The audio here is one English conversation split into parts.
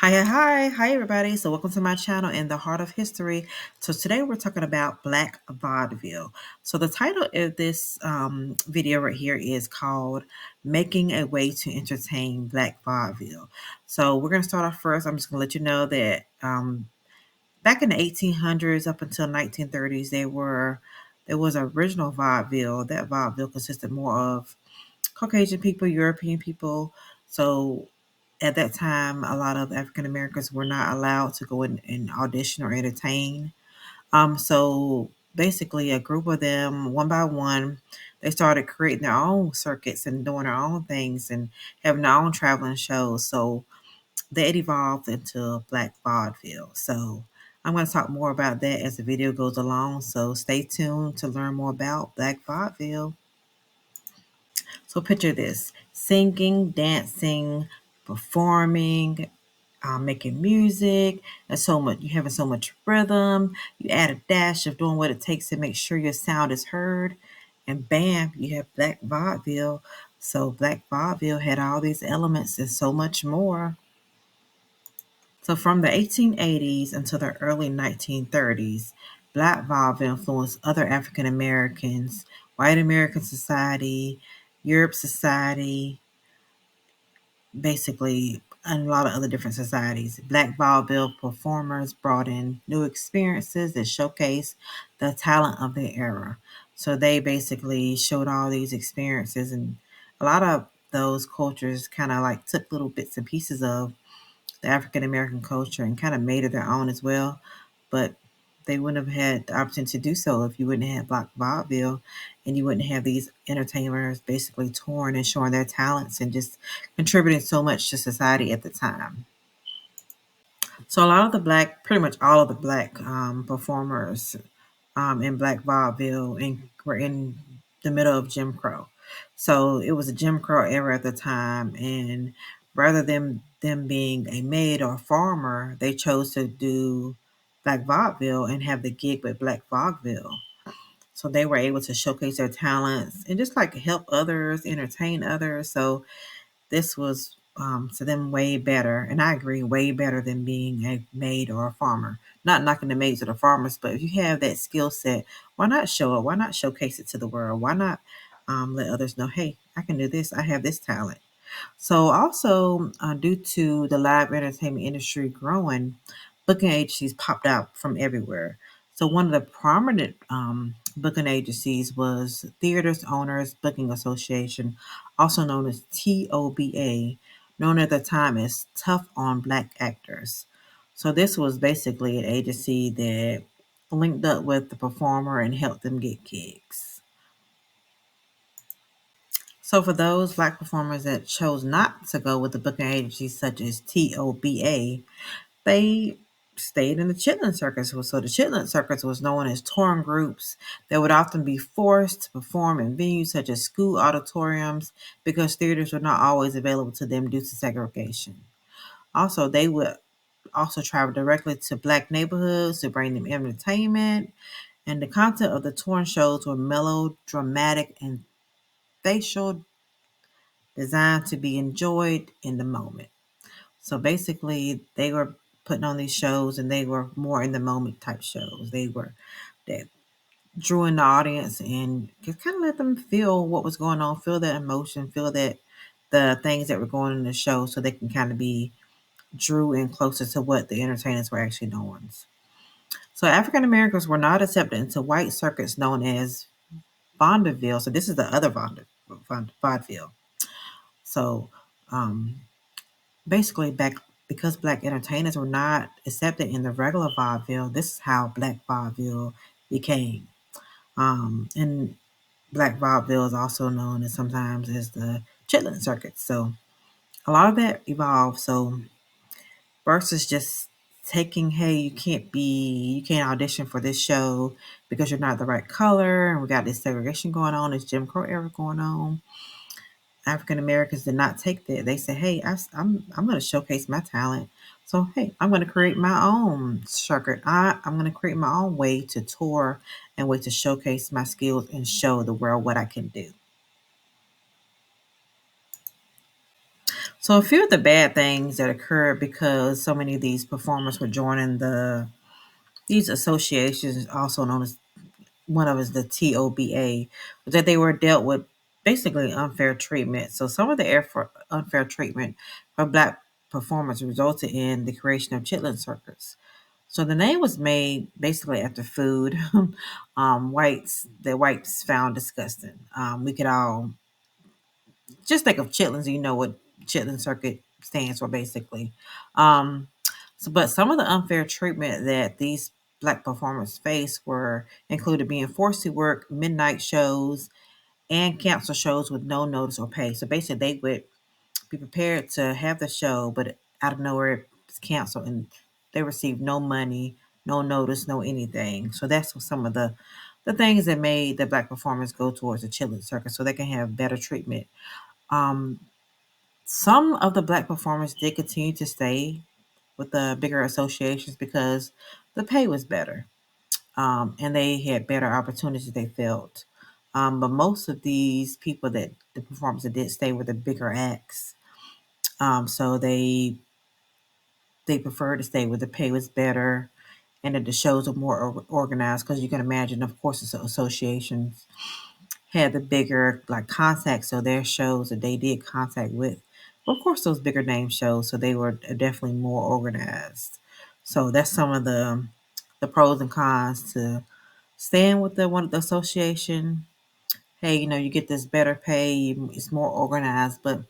Hi, everybody. So, welcome to my channel, In the Heart of History. So, today we're talking about Black Vaudeville. So, the title of this video right here is called Making a Way to Entertain Black Vaudeville. So, we're going to start off first. I'm just going to let you know that back in the 1800s up until 1930s, there was original vaudeville. That vaudeville consisted more of Caucasian people, European people. So at that time, a lot of African Americans were not allowed to go in and audition or entertain. So basically, a group of them, one by one, they started creating their own circuits and doing their own things and having their own traveling shows. So they evolved into Black Vaudeville. So I'm going to talk more about that as the video goes along. So stay tuned to learn more about Black Vaudeville. So picture this: singing, dancing, performing, making music, and so much. You having so much rhythm. You add a dash of doing what it takes to make sure your sound is heard, and bam, you have Black Vaudeville. So Black Vaudeville had all these elements and so much more. So from the 1880s until the early 1930s, Black vaudeville influenced other African Americans, white American society, Europe society, basically, and a lot of other different societies. Black vaudeville performers brought in new experiences that showcased the talent of their era. So they basically showed all these experiences, and a lot of those cultures kind of like took little bits and pieces of the African American culture and kind of made it their own as well. But they wouldn't have had the opportunity to do so if you wouldn't have Black Vaudeville and you wouldn't have these entertainers basically touring and showing their talents and just contributing so much to society at the time. So a lot of the black, pretty much all of the black performers in Black Vaudeville were in the middle of Jim Crow. So it was a Jim Crow era at the time, and rather than them being a maid or a farmer, they chose to do Black Vaudeville and have the gig with Black Vaudeville. So they were able to showcase their talents and just like help others, entertain others. So this was to them way better, and I agree, way better than being a maid or a farmer. Not knocking the maids or the farmers, but if you have that skill set, why not show it? Why not showcase it to the world? Why not let others know, hey, I can do this. I have this talent. So also, due to the live entertainment industry growing, booking agencies popped out from everywhere. So one of the prominent booking agencies was Theaters Owners Booking Association, also known as T.O.B.A., known at the time as Tough on Black Actors. So this was basically an agency that linked up with the performer and helped them get gigs. So for those black performers that chose not to go with the booking agencies such as T.O.B.A., they stayed in the chitlin circus. So the chitlin circus was known as touring groups that would often be forced to perform in venues such as school auditoriums because theaters were not always available to them due to segregation. Also, they would also travel directly to black neighborhoods to bring them entertainment, and the content of the touring shows were melodramatic and facial, designed to be enjoyed in the moment. So basically, they were putting on these shows, and they were more in the moment type shows. They were that drew in the audience and just kind of let them feel what was going on, feel that emotion, feel that the things that were going on in the show, so they can kind of be drew in closer to what the entertainers were actually doing. So African Americans were not accepted into white circuits known as vaudeville. So this is the other vaudeville. So um, basically, back because black entertainers were not accepted in the regular vaudeville, this is how Black Vaudeville became. And Black Vaudeville is also known as sometimes as the chitlin circuit. So a lot of that evolved. So versus just taking, hey, you can't audition for this show because you're not the right color, and we got this segregation going on, this Jim Crow era going on. African Americans did not take that. They said, "Hey, I'm going to showcase my talent. So hey, I'm going to create my own circuit. I'm going to create my own way to tour and way to showcase my skills and show the world what I can do." So a few of the bad things that occurred because so many of these performers were joining these associations, also known as one of us the T.O.B.A, was that they were dealt with basically unfair treatment. So some of the unfair treatment for black performers resulted in the creation of chitlin circuits. So the name was made basically after food. Whites found disgusting. We could all just think of chitlins. You know what chitlin circuit stands for, basically. Um, but some of the unfair treatment that these black performers faced were included being forced to work midnight shows and cancel shows with no notice or pay. So basically, they would be prepared to have the show, but out of nowhere it's canceled, and they received no money, no notice, no anything. So that's what some of the things that made the black performers go towards the chitlin circuit, so they can have better treatment. Um, some of the black performers did continue to stay with the bigger associations because the pay was better, and they had better opportunities, they felt. But most of these people that the performers that did stay with the bigger acts, so they preferred to stay where the pay was better and that the shows are more organized, because you can imagine, of course, the associations had the bigger like contacts, so their shows that they did contact with, of course, those bigger name shows, so they were definitely more organized. So that's some of the pros and cons to staying with the one of the association. Hey, you get this better pay, it's more organized, but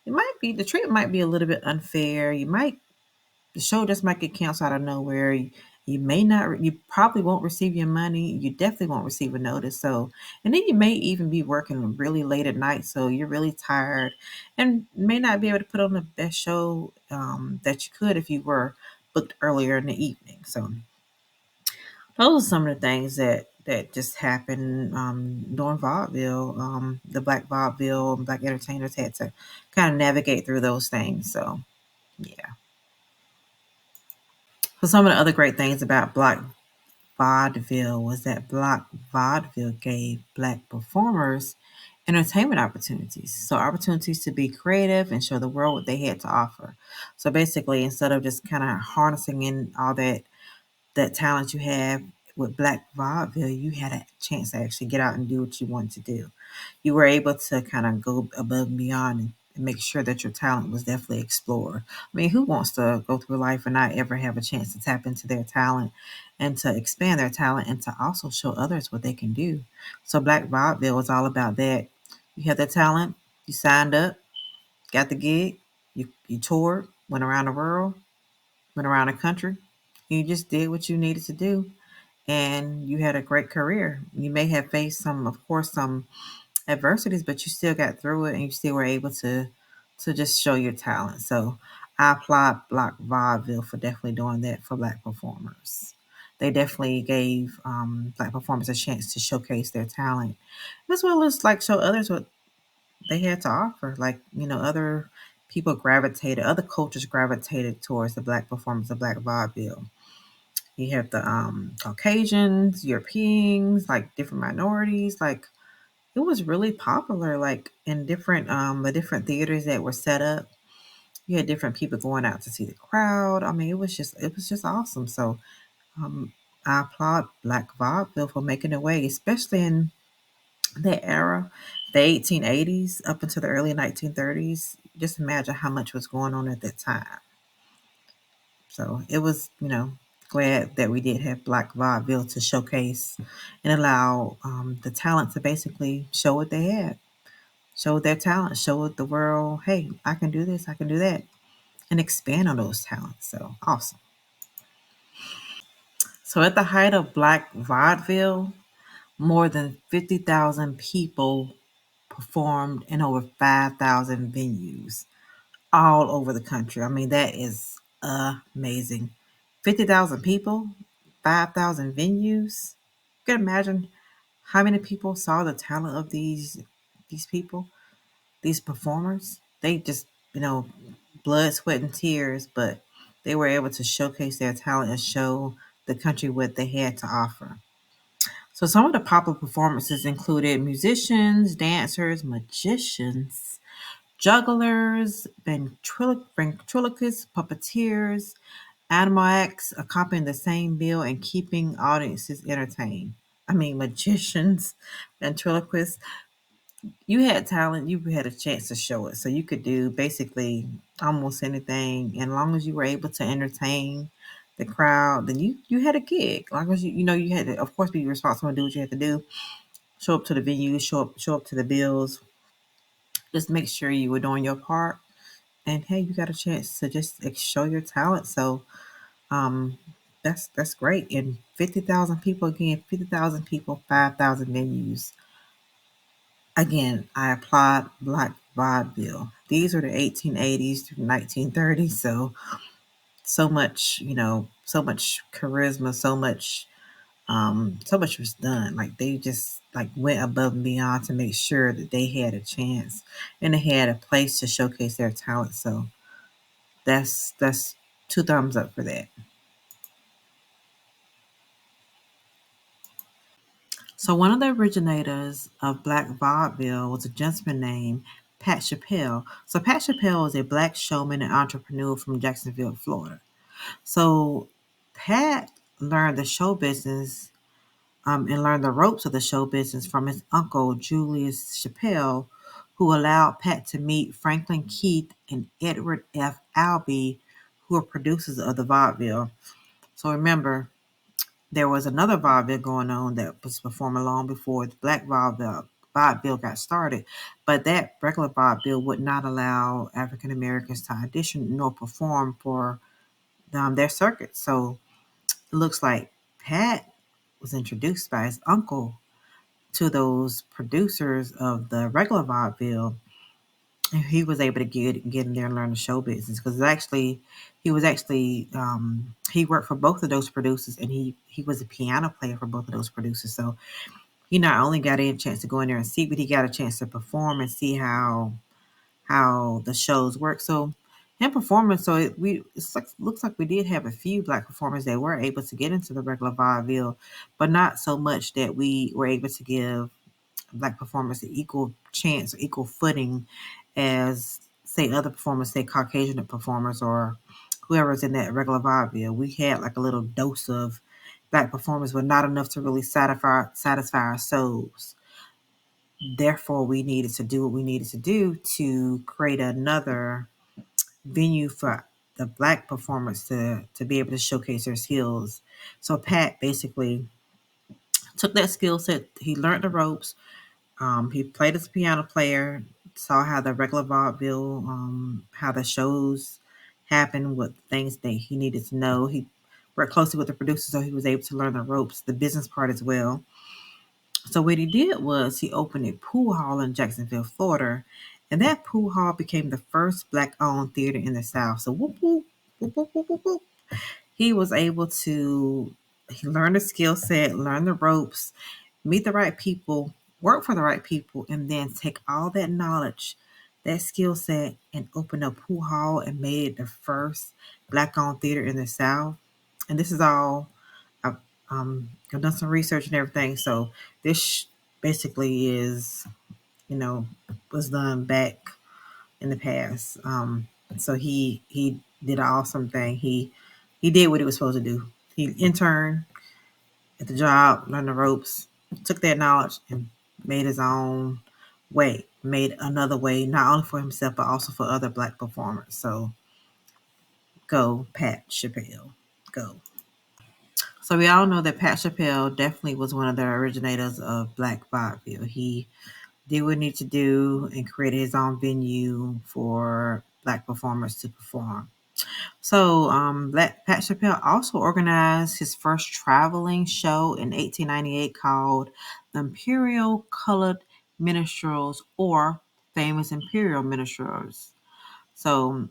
the treatment might be a little bit unfair. The show just might get canceled out of nowhere. You may not, you probably won't receive your money. You definitely won't receive a notice. So, and then you may even be working really late at night. So you're really tired and may not be able to put on the best show that you could if you were booked earlier in the evening. So those are some of the things that just happened during vaudeville. The black vaudeville and black entertainers had to kind of navigate through those things. So, yeah. So some of the other great things about black vaudeville was that black vaudeville gave black performers entertainment opportunities. So opportunities to be creative and show the world what they had to offer. So basically, instead of just kind of harnessing in all that talent you have with black vaudeville, you had a chance to actually get out and do what you wanted to do. You were able to kind of go above and beyond and make sure that your talent was definitely explored. I mean, who wants to go through life and not ever have a chance to tap into their talent and to expand their talent and to also show others what they can do? So Black Vaudeville was all about that. You had the talent, you signed up, got the gig, you toured, went around the world, went around the country. You just did what you needed to do, and you had a great career. You may have faced some, of course, some adversities, but you still got through it and you still were able to just show your talent. So I applaud Black Vaudeville for definitely doing that for black performers. They definitely gave black performers a chance to showcase their talent, as well as like show others what they had to offer. Like, other people gravitated, other cultures gravitated towards the black performance of Black Vaudeville. You have the Caucasians, Europeans, like different minorities, like it was really popular, like in different the different theaters that were set up. You had different people going out to see the crowd. I mean, it was just awesome. So I applaud Black Vaudeville for making a way, especially in that era, the 1880s up until the early 1930s. Just imagine how much was going on at that time. So it was, glad that we did have Black Vaudeville to showcase and allow the talent to basically show what they had. Show their talent, show the world, hey, I can do this, I can do that, and expand on those talents. So awesome. So at the height of Black Vaudeville, more than 50,000 people performed in over 5,000 venues all over the country. I mean, that is amazing. 50,000 people, 5,000 venues. You can imagine how many people saw the talent of these people. These performers, they just, blood, sweat, and tears, but they were able to showcase their talent and show the country what they had to offer. So some of the popular performances included musicians, dancers, magicians, Jugglers, ventriloquists, puppeteers, animal acts accompanying the same bill and keeping audiences entertained. I mean, magicians, ventriloquists. You had talent, you had a chance to show it. So you could do basically almost anything. And as long as you were able to entertain the crowd, then you had a gig. As long as you had to, of course, be responsible and do what you had to do. Show up to the venue, show up to the bills. Just make sure you were doing your part. And hey, you got a chance to just show your talent. So um, that's great. And 50,000 people again, 50,000 people, 5,000 venues. Again, I applaud Black Vaudeville. These are the 1880s to 1930s. So much, so much charisma, so much was done. Like they just like went above and beyond to make sure that they had a chance and they had a place to showcase their talent. So that's two thumbs up for that. So one of the originators of Black Vaudeville was a gentleman named Pat Chappelle. So Pat Chappelle was a black showman and entrepreneur from Jacksonville, Florida. So Pat learned the show business and learned the ropes of the show business from his uncle Julius Chappelle, who allowed Pat to meet Franklin Keith and Edward F. Albee, who were producers of the vaudeville. So remember, there was another vaudeville going on that was performing long before the Black vaudeville got started, but that regular vaudeville would not allow African Americans to audition nor perform for their circuit. So it looks like Pat was introduced by his uncle to those producers of the regular vaudeville, and he was able to get in there and learn the show business because actually he worked for both of those producers, and he was a piano player for both of those producers. So he not only got a chance to go in there and see, but he got a chance to perform and see how the shows work. So in performance, so looks like we did have a few black performers that were able to get into the regular vaudeville, but not so much that we were able to give black performers an equal chance or equal footing as say other performers, say Caucasian performers or whoever's in that regular vaudeville. We had like a little dose of black performers, but not enough to really satisfy our souls. Therefore, we needed to do what we needed to do to create another venue for the black performers to be able to showcase their skills. So Pat basically took that skill set. He learned the ropes. He played as a piano player, saw how the regular vaudeville, how the shows happened, what things that he needed to know. He worked closely with the producers, so he was able to learn the ropes, the business part as well. So what he did was he opened a pool hall in Jacksonville, Florida, and that pool hall became the first black-owned theater in the South. So whoop whoop whoop whoop whoop whoop whoop. He was able to he learn the skill set, learn the ropes, meet the right people, work for the right people, and then take all that knowledge, that skill set, and open a pool hall and made it the first black-owned theater in the South. And this is all I've done some research and everything. So this basically is, you know, was done back in the past. So he did an awesome thing. He did what he was supposed to do. He interned at the job, learned the ropes, took that knowledge and made his own way, made another way, not only for himself, but also for other black performers. So go, Pat Chappelle. Go. So we all know that Pat Chappelle definitely was one of the originators of Black Vaudeville. He did what he needed to do and created his own venue for black performers to perform. So, Pat Chappelle also organized his first traveling show in 1898 called The Imperial Colored Minstrels or Famous Imperial Minstrels. So,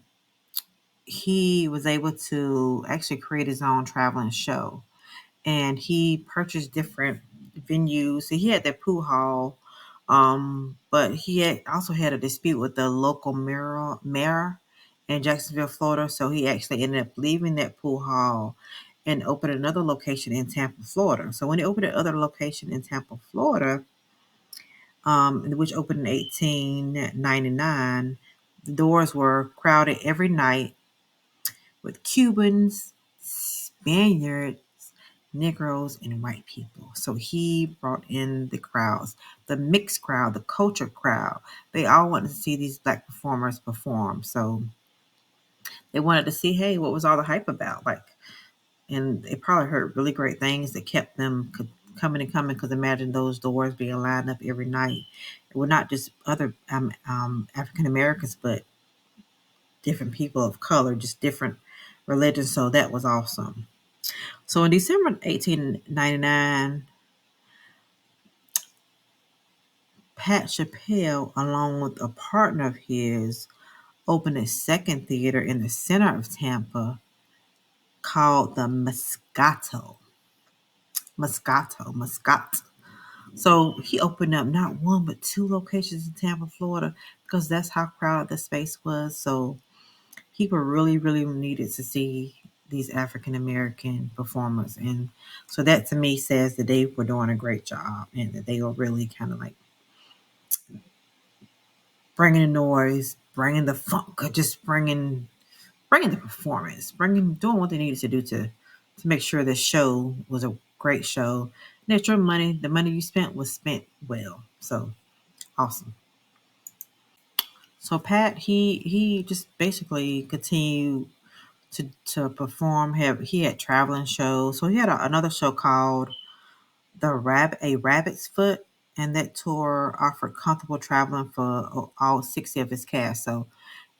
he was able to actually create his own traveling show, and he purchased different venues. So he had that pool hall, but he also had a dispute with the local mayor in Jacksonville, Florida. So he actually ended up leaving that pool hall and opened another location in Tampa, Florida. So when he opened another location in Tampa, Florida, which opened in 1899, The doors were crowded every night with Cubans, Spaniards, Negroes, and white people. So he brought in the crowds, the mixed crowd, the culture crowd. They all wanted to see these black performers perform. So they wanted to see, hey, what was all the hype about? Like, and they probably heard really great things that kept them coming and coming. Because imagine those doors being lined up every night. It was not just other African Americans, but different people of color, just different religions. So that was awesome. So in December 1899, Pat Chappelle, along with a partner of his, opened a second theater in the center of Tampa called the Moscato. So he opened up not one but two locations in Tampa, Florida, because that's how crowded the space was. So people really, really needed to see these African American performers, and so that to me says that they were doing a great job and that they were really kind of like bringing the noise, bringing the funk, or just bringing the performance, bringing doing what they needed to do to make sure the show was a great show. And that your money, the money you spent was spent well. So awesome. So Pat, he just basically continued to perform. He had traveling shows. So he had another show called a Rabbit's Foot, and that tour offered comfortable traveling for all 60 of his cast. So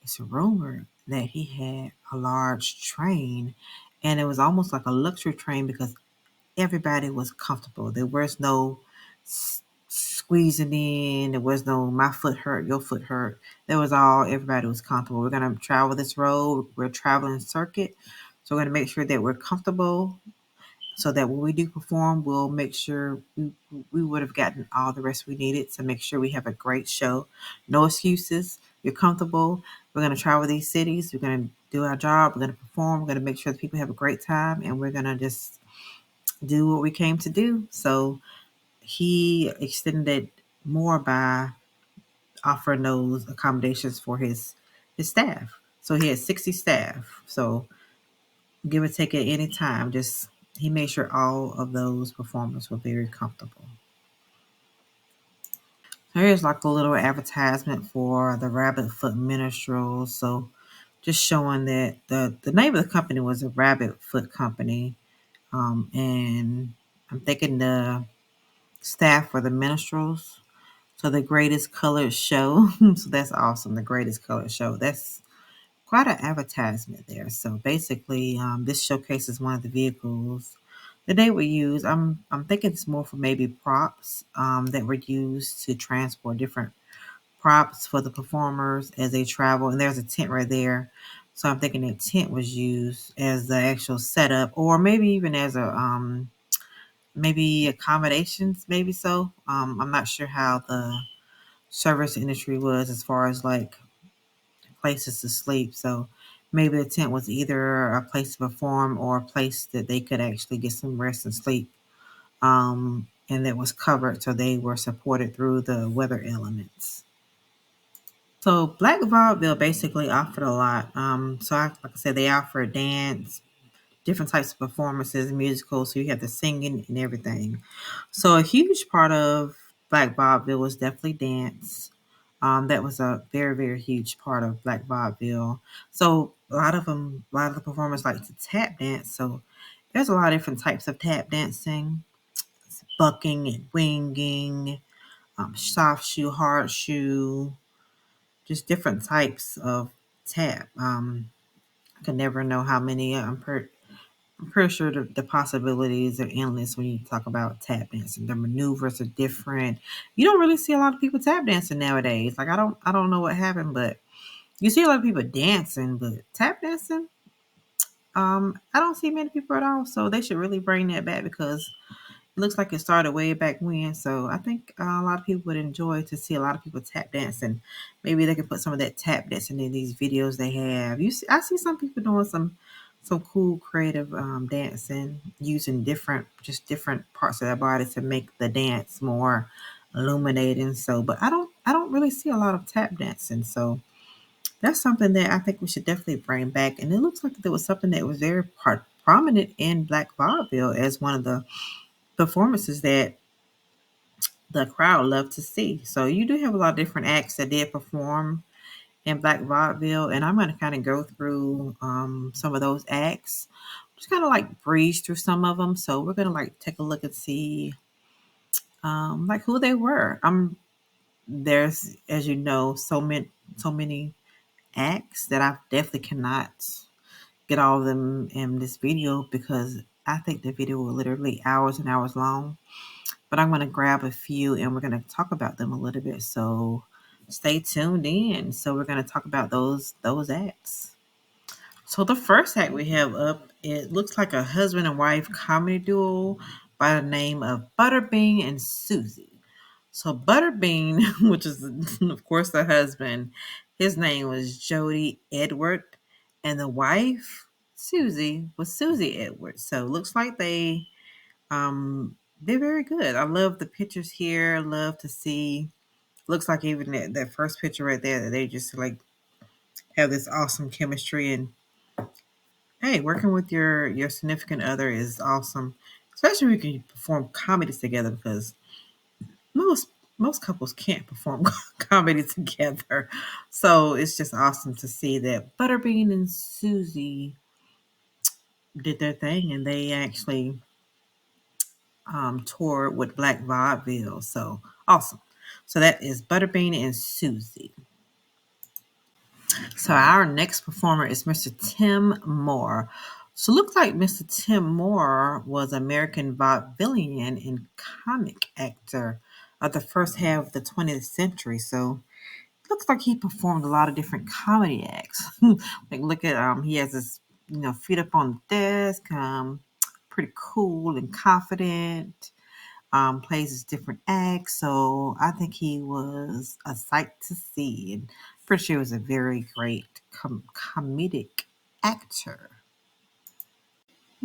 it's rumored that he had a large train, and it was almost like a luxury train because everybody was comfortable. There was no squeezing in. There was no my foot hurt, your foot hurt. There was all everybody was comfortable. We're gonna travel this road. We're traveling circuit, so we're gonna make sure that we're comfortable so that when we do perform, we'll make sure we would have gotten all the rest we needed to make sure we have a great show. No excuses. You're comfortable. We're going to travel these cities. We're going to do our job. We're going to perform. We're going to make sure that people have a great time, and we're going to just do what we came to do. So he extended more by offering those accommodations for his staff. So he had 60 staff. So give or take at any time. Just he made sure all of those performers were very comfortable. Here's like a little advertisement for the Rabbit Foot Minstrels. So just showing that the name of the company was a Rabbit Foot Company. And I'm thinking the staff were the minstrels. So the greatest colored show. So that's awesome. The greatest colored show. That's quite an advertisement there. So basically, this showcases one of the vehicles that they would use. I'm thinking it's more for maybe props that were used to transport different props for the performers as they travel. And there's a tent right there. So I'm thinking that tent was used as the actual setup, or maybe even as a maybe accommodations, maybe so. I'm not sure how the service industry was as far as like places to sleep. So maybe the tent was either a place to perform or a place that they could actually get some rest and sleep. And that was covered so they were supported through the weather elements. So Black Vaudeville basically offered a lot. Like I said, they offered dance, different types of performances, musicals. So you have the singing and everything. So a huge part of Black Vaudeville was definitely dance. That was a very, very huge part of Black Vaudeville. So a lot of the performers like to tap dance. So there's a lot of different types of tap dancing, bucking and winging, soft shoe, hard shoe, just different types of tap. I can never know how many. I'm pretty sure the possibilities are endless when you talk about tap dancing. The maneuvers are different. You don't really see a lot of people tap dancing nowadays. Like I don't know what happened, but you see a lot of people dancing, but tap dancing, I don't see many people at all. So they should really bring that back because it looks like it started way back when. So I think a lot of people would enjoy to see a lot of people tap dancing. Maybe they can put some of that tap dancing in these videos they have. I see some people doing some cool creative dancing using different parts of their body to make the dance more illuminating. So, but I don't really see a lot of tap dancing. So That's something that I think we should definitely bring back. And it looks like there was something that was very prominent in Black Vaudeville as one of the performances that the crowd loved to see. So you do have a lot of different acts that did perform in Black Vaudeville, and I'm going to kind of go through some of those acts. Just kind of like breeze through some of them. So we're going to like take a look and see like who they were. There's, as you know, so many acts that I definitely cannot get all of them in this video because I think the video will literally hours and hours long. But I'm going to grab a few and we're going to talk about them a little bit. So stay tuned in. So we're going to talk about those acts. So the first act we have up, it looks like a husband and wife comedy duo by the name of Butterbean and Susie. So Butterbean, which is of course the husband, his name was Jody Edward, and the wife, Susie, was Susie Edward. So it looks like they're very good. I love the pictures here. I love to see. Looks like even that first picture right there that they just like have this awesome chemistry. And hey, working with your significant other is awesome, especially when you can perform comedies together because most most couples can't perform comedy together. So it's just awesome to see that Butterbean and Susie did their thing and they actually toured with Black Vaudeville. So awesome. So that is Butterbean and Susie. So our next performer is Mr. Tim Moore. So it looks like Mr. Tim Moore was American vaudevillian and comic actor of the first half of the 20th century. So it looks like he performed a lot of different comedy acts. Like look at he has his feet up on the desk, pretty cool and confident. Plays his different acts. So I think he was a sight to see, and pretty sure he was a very great comedic actor.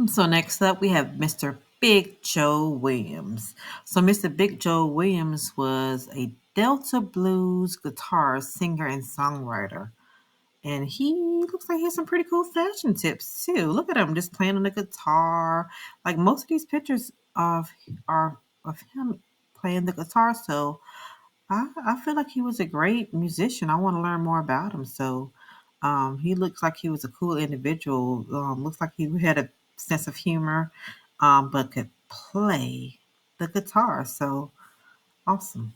So next up, we have Mr. Big Joe Williams. So Mr. Big Joe Williams was a Delta blues guitarist, singer, and songwriter. And he looks like he has some pretty cool fashion tips too. Look at him just playing on the guitar. Like most of these pictures are of him playing the guitar. So I feel like he was a great musician. I want to learn more about him. So he looks like he was a cool individual. Looks like he had a sense of humor, but could play the guitar. So awesome.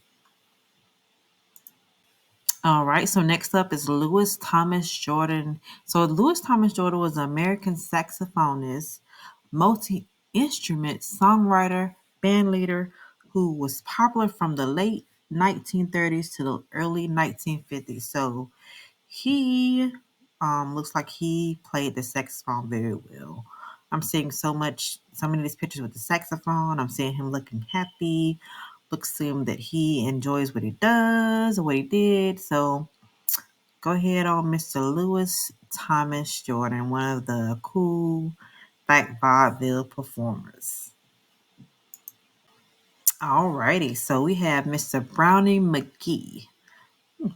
All right, so next up is Louis Thomas Jordan. So Louis Thomas Jordan was an American saxophonist, multi-instrument songwriter, band leader who was popular from the late 1930s to the early 1950s. So he looks like he played the saxophone very well. I'm seeing so many of these pictures with the saxophone. I'm seeing him looking happy. Looks to him that he enjoys what he does or what he did. So go ahead on Mr. Louis Thomas Jordan, one of the cool Black Vaudeville performers. Alrighty, so we have Mr. Brownie McGee.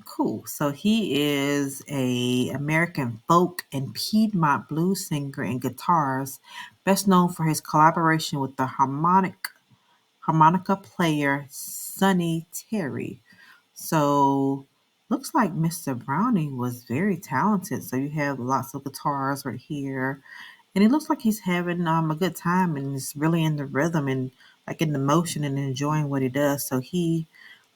Cool. So he is a American folk and Piedmont blues singer and guitarist, best known for his collaboration with the harmonica player Sonny Terry. So looks like Mr. Brownie was very talented. So you have lots of guitars right here. And it looks like he's having a good time and is really in the rhythm and like in the motion and enjoying what he does. So he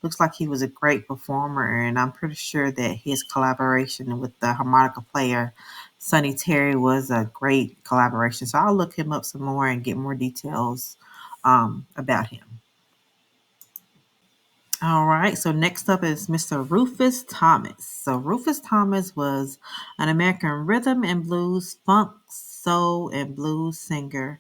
looks like he was a great performer, and I'm pretty sure that his collaboration with the harmonica player Sonny Terry was a great collaboration. So I'll look him up some more and get more details about him. All right, so next up is Mr. Rufus Thomas. So Rufus Thomas was an American rhythm and blues, funk, soul, and blues singer,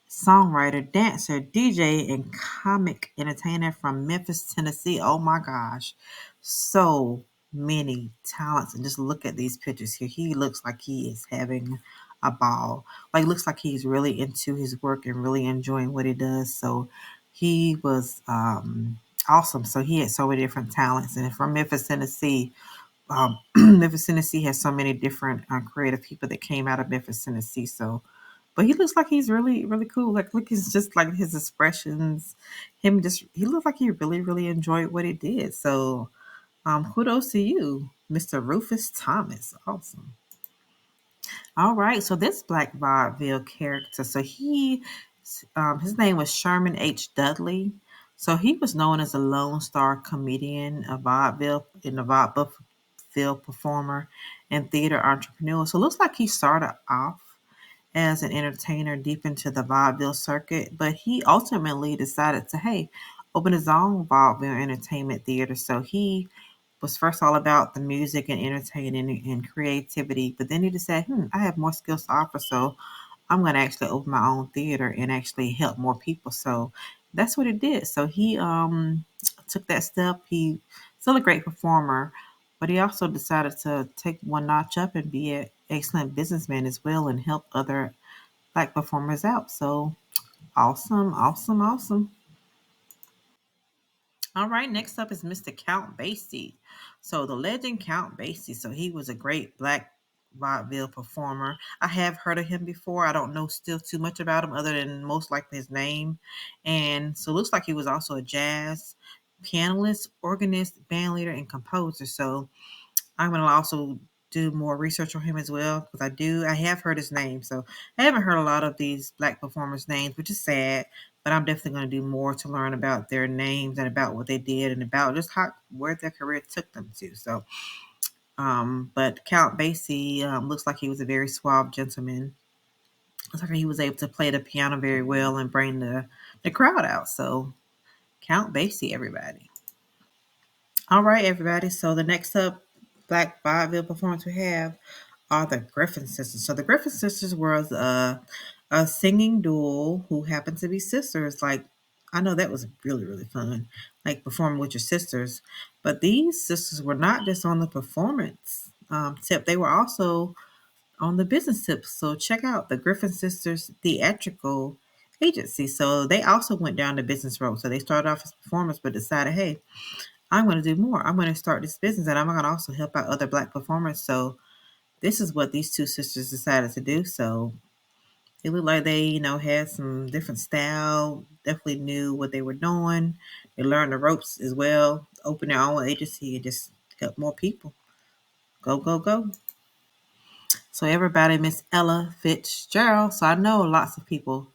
songwriter, dancer, DJ, and comic entertainer from Memphis, Tennessee. Oh my gosh, so many talents. And just look at these pictures here. He looks like he is having a ball. Like, looks like he's really into his work and really enjoying what he does. So he was awesome. So he had so many different talents. And from Memphis, Tennessee, Memphis, Tennessee has so many different creative people that came out of Memphis, Tennessee. So, but he looks like he's really, really cool. Like, look, he's just like his expressions. He looks like he really, really enjoyed what he did. So, kudos to you, Mr. Rufus Thomas. Awesome. All right, so this Black Vaudeville character, his name was Sherman H. Dudley. So he was known as a Lone Star comedian, a vaudeville performer, and theater entrepreneur. So it looks like he started off as an entertainer deep into the vaudeville circuit, but he ultimately decided to, hey, open his own vaudeville entertainment theater. So he was first all about the music and entertaining and creativity, but then he decided, I have more skills to offer, so I'm going to actually open my own theater and actually help more people. So that's what he did. So he took that step. He's still a great performer, but he also decided to take one notch up and be an excellent businessman as well and help other black performers out. So awesome, awesome, awesome. All right, next up is Mr. Count Basie. So the legend Count Basie. So he was a great black vaudeville performer. I have heard of him before. I don't know still too much about him other than most likely his name. And so it looks like he was also a jazz pianist, organist, band leader, and composer. So I'm gonna also do more research on him as well because I have heard his name. So I haven't heard a lot of these black performers' names, which is sad. But I'm definitely gonna do more to learn about their names and about what they did and about just how where their career took them to. So, but Count Basie looks like he was a very suave gentleman. Looks like he was able to play the piano very well and bring the crowd out. So Count Basie, everybody. All right, everybody. So the next up Black vaudeville performance we have are the Griffin sisters. So the Griffin sisters was a singing duo who happened to be sisters. Like I know that was really really fun, like performing with your sisters. But these sisters were not just on the performance tip; they were also on the business tip. So check out the Griffin sisters theatrical agency. So they also went down the business road. So they started off as performers, but decided, hey, I'm going to do more. I'm going to start this business, and I'm going to also help out other black performers. So this is what these two sisters decided to do. So it looked like they, had some different style, definitely knew what they were doing. They learned the ropes as well, opened their own agency and just help more people. Go, go, go. So everybody, Miss Ella Fitzgerald. So I know lots of people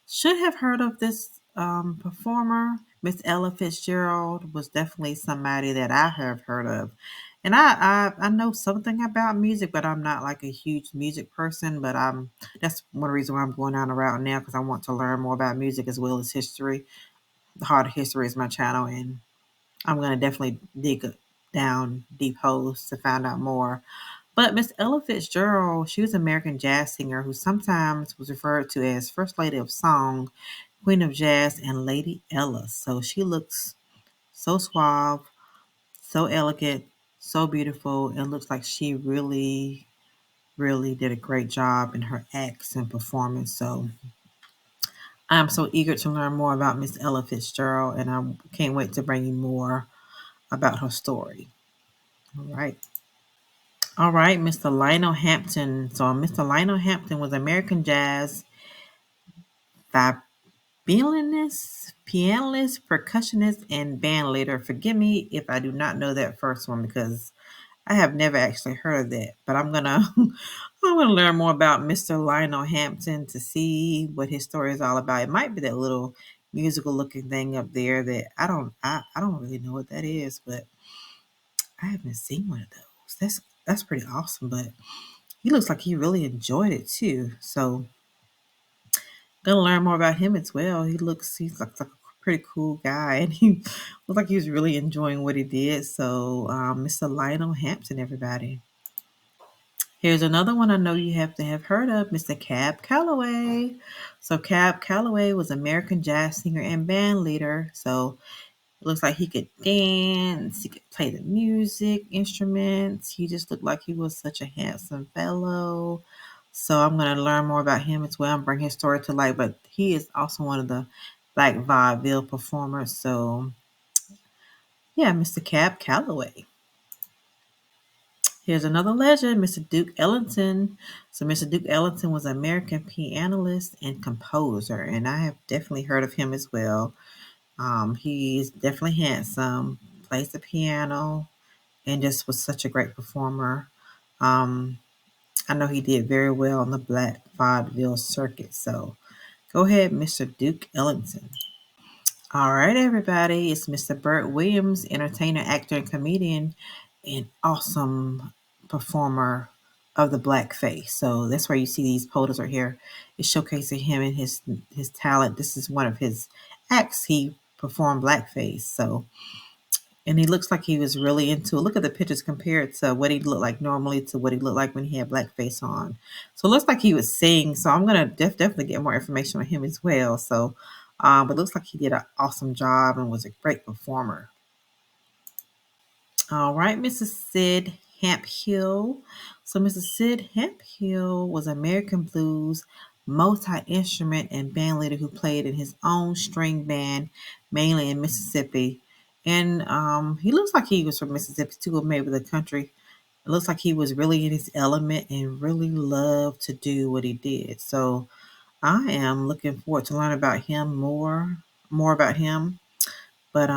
should have heard of this performer. Miss Ella Fitzgerald was definitely somebody that I have heard of. And I know something about music, but I'm not like a huge music person. But that's one reason why I'm going down the route now because I want to learn more about music as well as history. The Heart of History is my channel, and I'm going to definitely dig down deep holes to find out more. But Miss Ella Fitzgerald, she was an American jazz singer who sometimes was referred to as First Lady of Song, Queen of Jazz, and Lady Ella. So she looks so suave, so elegant, so beautiful, and looks like she really, really did a great job in her acts and performance. So I'm so eager to learn more about Miss Ella Fitzgerald, and I can't wait to bring you more about her story. All right. All right, Mr. Lionel Hampton. So Mr. Lionel Hampton was American jazz violinist, pianist, percussionist, and band leader. Forgive me if I do not know that first one because I have never actually heard of that. But I'm gonna I'm gonna learn more about Mr. Lionel Hampton to see what his story is all about. It might be that little musical looking thing up there that I don't really know what that is, but I haven't seen one of those. That's pretty awesome, but he looks like he really enjoyed it too. So gonna learn more about him as well. He's like a pretty cool guy, and he looked like he was really enjoying what he did. So Mr. Lionel Hampton, everybody. Here's another one I know you have to have heard of, Mr. Cab Calloway. So Cab Calloway was American jazz singer and band leader. So it looks like he could dance, he could play the music instruments. He just looked like he was such a handsome fellow. So I'm going to learn more about him as well and bring his story to light. But he is also one of the Black Vaudeville performers. So yeah, Mr. Cab Calloway. Here's another legend, Mr. Duke Ellington. So, Mr. Duke Ellington was an American pianist and composer, and I have definitely heard of him as well. He's definitely handsome, plays the piano, and just was such a great performer. Um, I know he did very well on the Black Vaudeville circuit. So, go ahead, Mr. Duke Ellington. All right, everybody. It's Mr. Burt Williams, entertainer, actor, and comedian, and awesome performer of the blackface. So that's where you see these photos right here. It's showcasing him and his talent. This is one of his acts. He performed blackface. So and he looks like he was really into it. Look at the pictures compared to what he looked like normally to what he looked like when he had blackface on. So it looks like he was singing. So I'm gonna definitely get more information on him as well. So, but it looks like he did an awesome job and was a great performer. All right, Mrs. Sid Hamphill. So Mrs. Sid Hamphill was an American blues multi-instrument and band leader who played in his own string band, mainly in Mississippi. And he looks like he was from Mississippi too, or maybe the country. It looks like he was really in his element and really loved to do what he did. So I am looking forward to learn about him more about him. But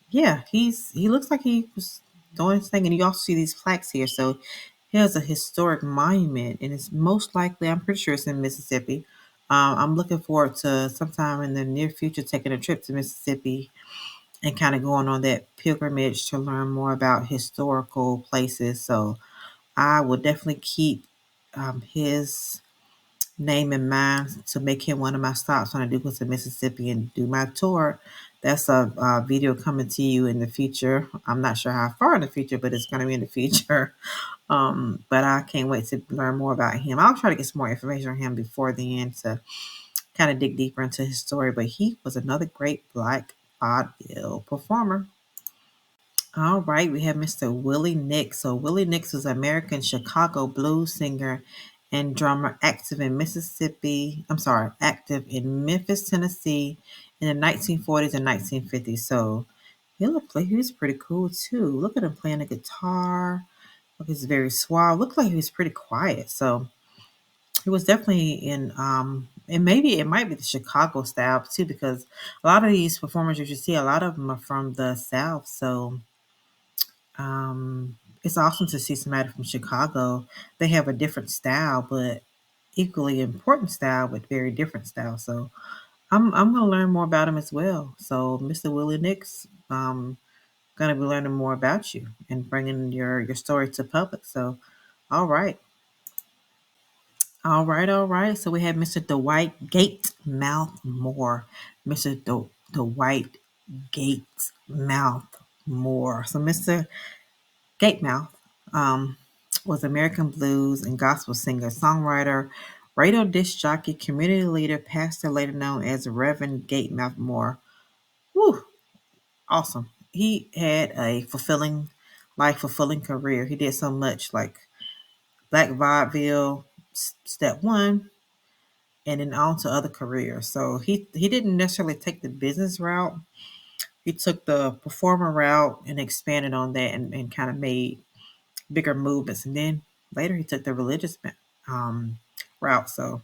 yeah, he looks like he was doing his thing, and you also see these plaques here. So he has a historic monument, and it's most likely, I'm pretty sure it's in Mississippi. I'm looking forward to sometime in the near future taking a trip to Mississippi and kind of going on that pilgrimage to learn more about historical places. So I will definitely keep his name in mind to make him one of my stops when I do go to Mississippi and do my tour. That's a video coming to you in the future. I'm not sure how far in the future, but it's going to be in the future. But I can't wait to learn more about him. I'll try to get some more information on him before the end to kind of dig deeper into his story. But he was another great black vaudeville performer. All right, we have Mr. Willie Nix. So Willie Nix was an American Chicago blues singer and drummer active in Mississippi. I'm sorry, active in Memphis, Tennessee in the 1940s and 1950s. So he looked like he was pretty cool too. Look at him playing the guitar. Look, he's very suave. Looked like he was pretty quiet. So he was definitely in and maybe it might be the Chicago style too, because a lot of these performers you should see, a lot of them are from the South. So it's awesome to see somebody from Chicago. They have a different style, but equally important style with very different style. So I'm gonna learn more about him as well. So Mr. Willie Nix, gonna be learning more about you and bringing your story to public. So all right, all right. So we have Mr. Dwight Gatemouth Moore, Mr. Dwight Gatemouth Moore. So Mr. Gatemouth um, was American blues and gospel singer, songwriter, radio disc jockey, community leader, pastor, later known as Reverend Gatemouth Moore. Woo, awesome. He had a fulfilling career. He did so much, like Black Vaudeville, Step One, and then on to other careers. So he didn't necessarily take the business route. He took the performer route and expanded on that and kind of made bigger movements. And then later he took the religious um, route. So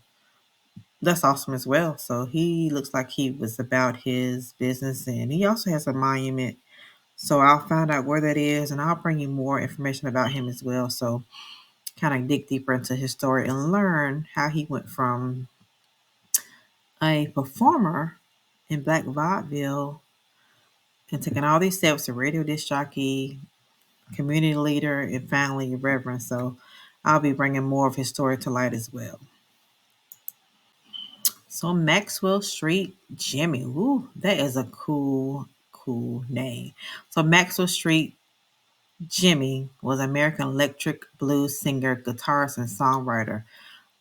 that's awesome as well. So he looks like he was about his business, and he also has a monument. So I'll find out where that is, and I'll bring you more information about him as well. So kind of dig deeper into his story and learn how he went from a performer in Black Vaudeville and taking all these steps to radio disc jockey, community leader, and finally reverend. So I'll be bringing more of his story to light as well. So Maxwell Street Jimmy, ooh, that is a cool name. So Maxwell Street Jimmy was American electric blues singer, guitarist, and songwriter.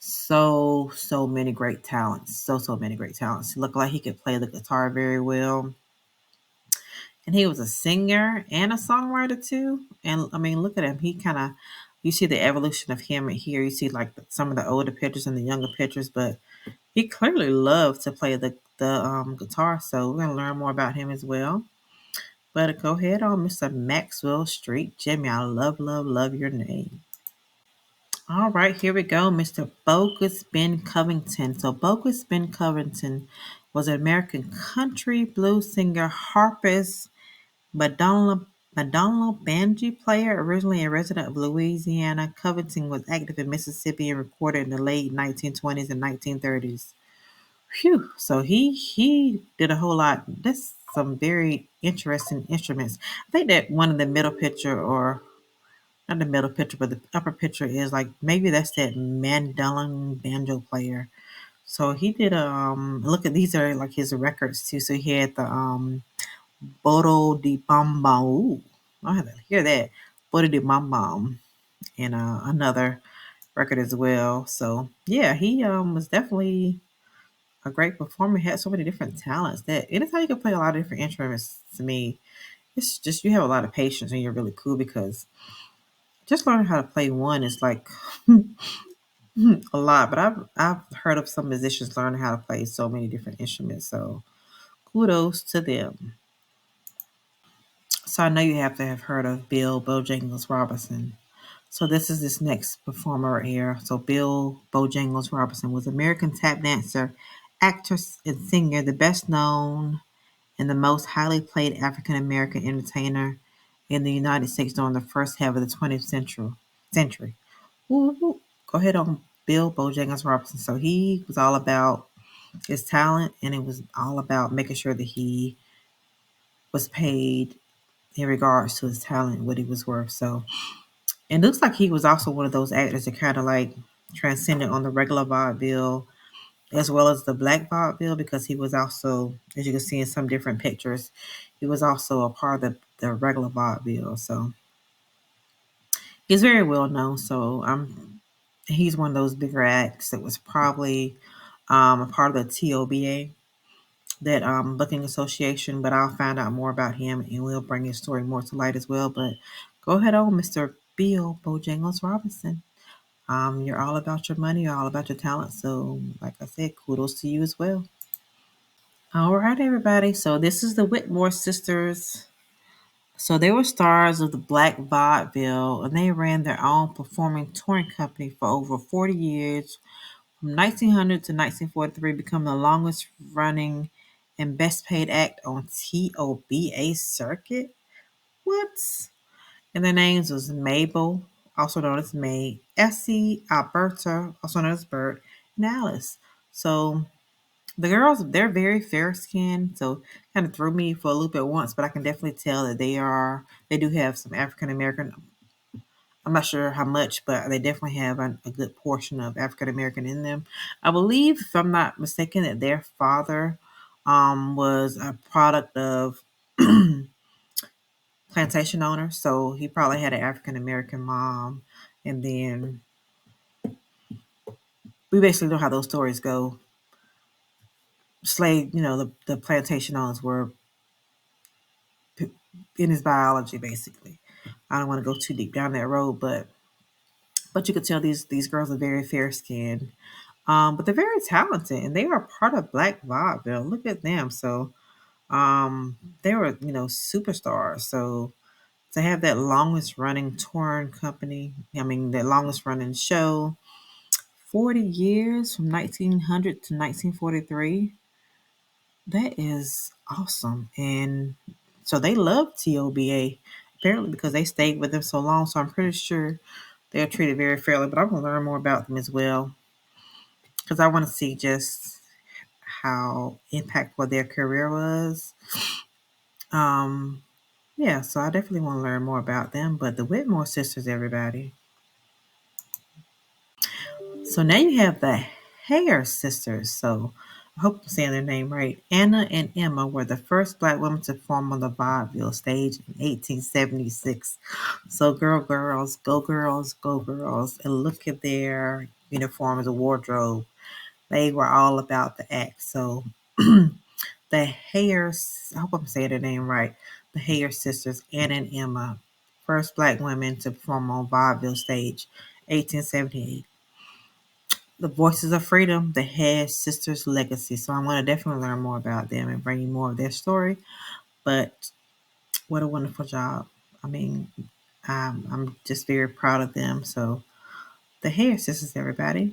So many great talents. So many great talents. He looked like he could play the guitar very well. And he was a singer and a songwriter too. And I mean, look at him. He kind of, you see the evolution of him here. You see like some of the older pictures and the younger pictures, but he clearly loved to play the guitar. So we're gonna learn more about him as well. But go ahead on, Mr. Maxwell Street Jimmy. I love, love, love your name. All right, here we go, Mr. Bogus Ben Covington. So Bogus Ben Covington was an American country blues singer, harpist, Madonna banjo player, originally a resident of Louisiana. Covington was active in Mississippi and recorded in the late 1920s and 1930s. Phew. So he did a whole lot. That's some very interesting instruments. I think that one of the middle picture, or not the middle picture, but the upper picture is like maybe that's that mandolin banjo player. So he did a look at these are like his records too. So he had the Bodo de Bam Bam. Ooh, I have to hear that. Bodo de Bam Bam and another record as well. So yeah, he was definitely a great performer. Had so many different talents that anytime you can play a lot of different instruments, to me, it's just you have a lot of patience and you're really cool because just learning how to play one is like a lot. But I've heard of some musicians learning how to play so many different instruments. So kudos to them. So I know you have to have heard of Bill Bojangles Robinson. So this next performer right here. So Bill Bojangles Robinson was American tap dancer, actress, and singer, the best known and the most highly played African American entertainer in the United States during the first half of the 20th century. Woo, woo. Go ahead on Bill Bojangles Robinson. So he was all about his talent and it was all about making sure that he was paid in regards to his talent, what he was worth. So it looks like he was also one of those actors that kind of like transcended on the regular vaudeville as well as the black vaudeville because he was also, as you can see in some different pictures, he was also a part of the regular vaudeville. So he's very well known. So he's one of those bigger acts that was probably a part of the T.O.B.A, that booking association. But I'll find out more about him and we'll bring his story more to light as well. But go ahead on, Mr. Bill Bojangles Robinson. You're all about your money, you're all about your talent. So, like I said, kudos to you as well. All right, everybody. So, this is the Whitmore sisters. So, they were stars of the Black Vaudeville and they ran their own performing touring company for over 40 years, from 1900 to 1943, becoming the longest running and best paid act on T.O.B.A circuit. What? And their names was Mabel, also known as May, Essie, Alberta, also known as Bert, and Alice. So the girls, they're very fair skinned, so kind of threw me for a loop at once, but I can definitely tell that they do have some African American. I'm not sure how much, but they definitely have a good portion of African American in them. I believe, if I'm not mistaken, that their father was a product of plantation owner, so he probably had an African American mom, and then we basically know how those stories go. Slave, the plantation owners were in his biology, basically. I don't want to go too deep down that road, but you could tell these girls are very fair skinned, but they're very talented, and they are part of Black Vaudeville. Look at them. So they were superstars. So to have that longest running touring company, I mean that longest running show, 40 years from 1900 to 1943. That is awesome. And so they love TOBA apparently because they stayed with them so long. So I'm pretty sure they're treated very fairly. But I'm going to learn more about them as well because I want to see just how impactful their career was. Um, yeah, so I definitely want to learn more about them. But the Whitmore sisters, everybody. So now you have the Hare sisters. So I hope I'm saying their name right. Anna and Emma were the first black women to perform on the vaudeville stage in 1876. So girls, go girls, go girls. And look at their uniforms and wardrobe. They were all about the act. So the Hare, I hope I'm saying their name right. The Hare sisters, Anna and Emma, first black women to perform on vaudeville stage, 1878. The Voices of Freedom, the Head Sisters Legacy. So I'm going to definitely learn more about them and bring you more of their story. But What a wonderful job. I mean, I'm just very proud of them. So the hair sisters, everybody.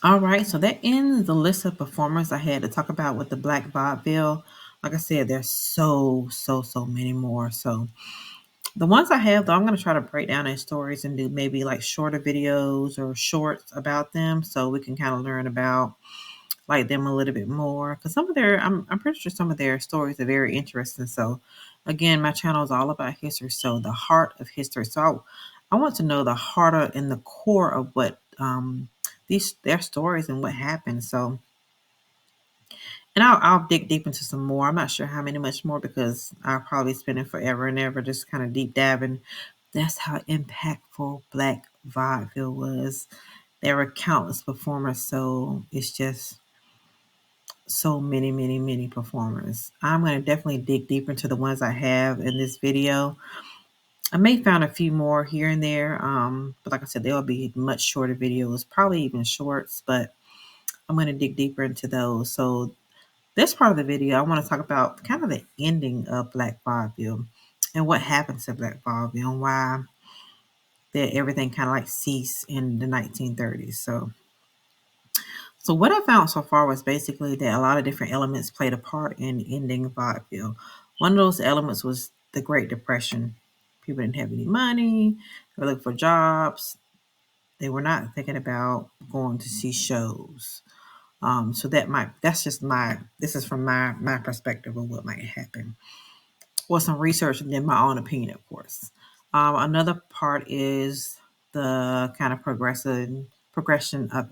All right, so that ends the list of performers I had to talk about with the Black Vaudeville. Like I said, there's so many more. So the ones I have, though, I'm going to try to break down their stories and do maybe like shorter videos or shorts about them, so we can kind of learn about like them a little bit more. Because some of their, I'm pretty sure some of their stories are very interesting. So again, my channel is all about history. So the heart of history. So I want to know the heart of, and the core of what these their stories and what happened. So, and I'll dig deep into some more. I'm not sure how many much more because I'll probably spend it forever and ever just kind of deep diving. That's how impactful Black Vaudeville was. There were countless performers, so it's just so many performers. I'm going to definitely dig deeper into the ones I have in this video. I may find a few more here and there, but like I said, they'll be much shorter videos, probably even shorts, but I'm going to dig deeper into those. So this part of the video, I want to talk about kind of the ending of Black Vaudeville and what happened to Black Vaudeville and why that everything kind of like ceased in the 1930s. So what I found so far was basically that a lot of different elements played a part in ending vaudeville. One of those elements was the Great Depression. People didn't have any money. They were looking for jobs. They were not thinking about going to see shows. So that's just this is from my perspective of what might happen. Or some research and then my own opinion, of course. Another part is the kind of progression of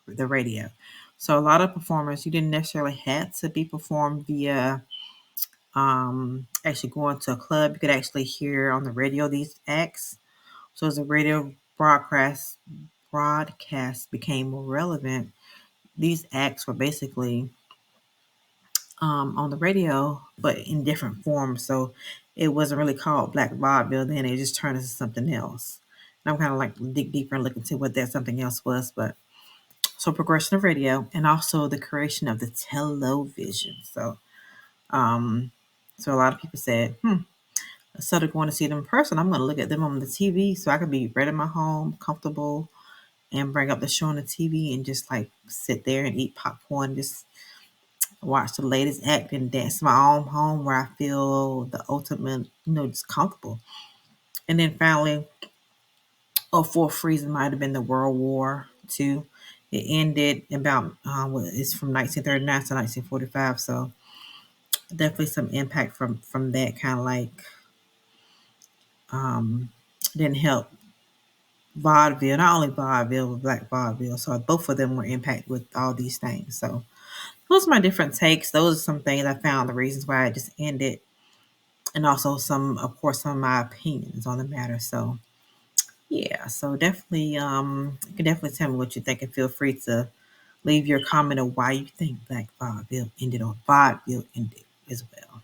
the radio. So a lot of performers, you didn't necessarily have to be performed via actually going to a club. You could actually hear on the radio these acts. So as the radio broadcast became more relevant, these acts were basically on the radio, but in different forms. So it wasn't really called Black Vaudeville then. It just turned into something else. And I'm kind of like dig deeper and look into what that something else was. But so progression of radio and also the creation of the television. Um, so a lot of people said, instead of going to see them in person, I'm going to look at them on the TV so I can be right in my home, comfortable, and bring up the show on the TV and just like sit there and eat popcorn, just watch the latest act and dance in my own home where I feel the ultimate, just comfortable. And then finally, fourth reason might have been the World War II. It ended about it's from 1939 to 1945. So definitely some impact from that kind of like um, didn't help vaudeville, not only vaudeville but Black vaudeville. So both of them were impacted with all these things. So those are my different takes. Those are some things I found the reasons why it just ended, and also of course, some of my opinions on the matter. So yeah, so definitely, you can definitely tell me what you think, and feel free to leave your comment on why you think Black Vaudeville ended or vaudeville ended as well.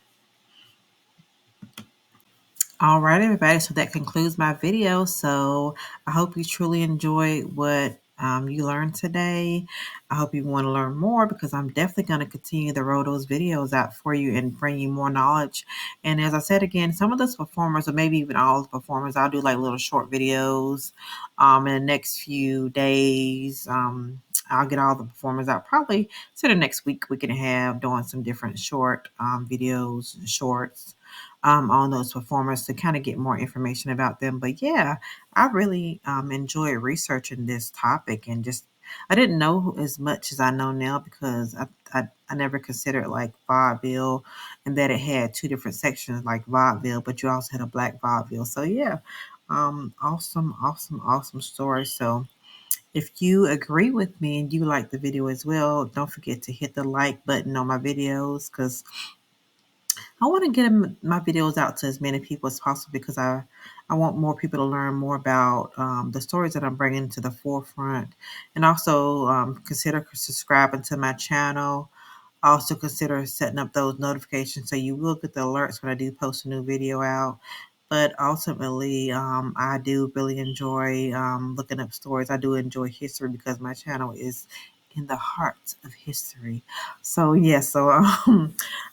All right, everybody. So that concludes my video. So I hope you truly enjoyed what you learned today. I hope you want to learn more because I'm definitely going to continue to roll those videos out for you and bring you more knowledge. And as I said again, some of those performers, or maybe even all the performers, I'll do like little short videos in the next few days. I'll get all the performers out probably to the next week and a half, doing some different short videos, shorts on those performers to kind of get more information about them. But yeah, I really enjoy researching this topic, and just I didn't know as much as I know now because I never considered like vaudeville and that it had two different sections like vaudeville, but you also had a Black vaudeville. So yeah, awesome story. So if you agree with me and you like the video as well, don't forget to hit the like button on my videos because I want to get my videos out to as many people as possible because I want more people to learn more about the stories that I'm bringing to the forefront. And also consider subscribing to my channel. Also consider setting up those notifications so you will get the alerts when I do post a new video out. But ultimately, I do really enjoy looking up stories. I do enjoy history because my channel is in the heart of history. So yeah, so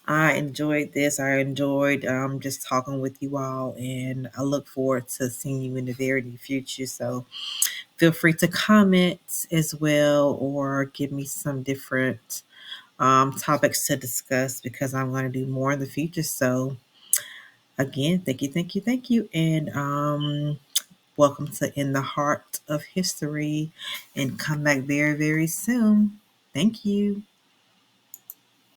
I enjoyed this. I enjoyed just talking with you all, and I look forward to seeing you in the very near future. So feel free to comment as well, or give me some different topics to discuss, because I'm going to do more in the future. So again, thank you, thank you, thank you, and welcome to In the Heart of History, and come back very, very soon. Thank you.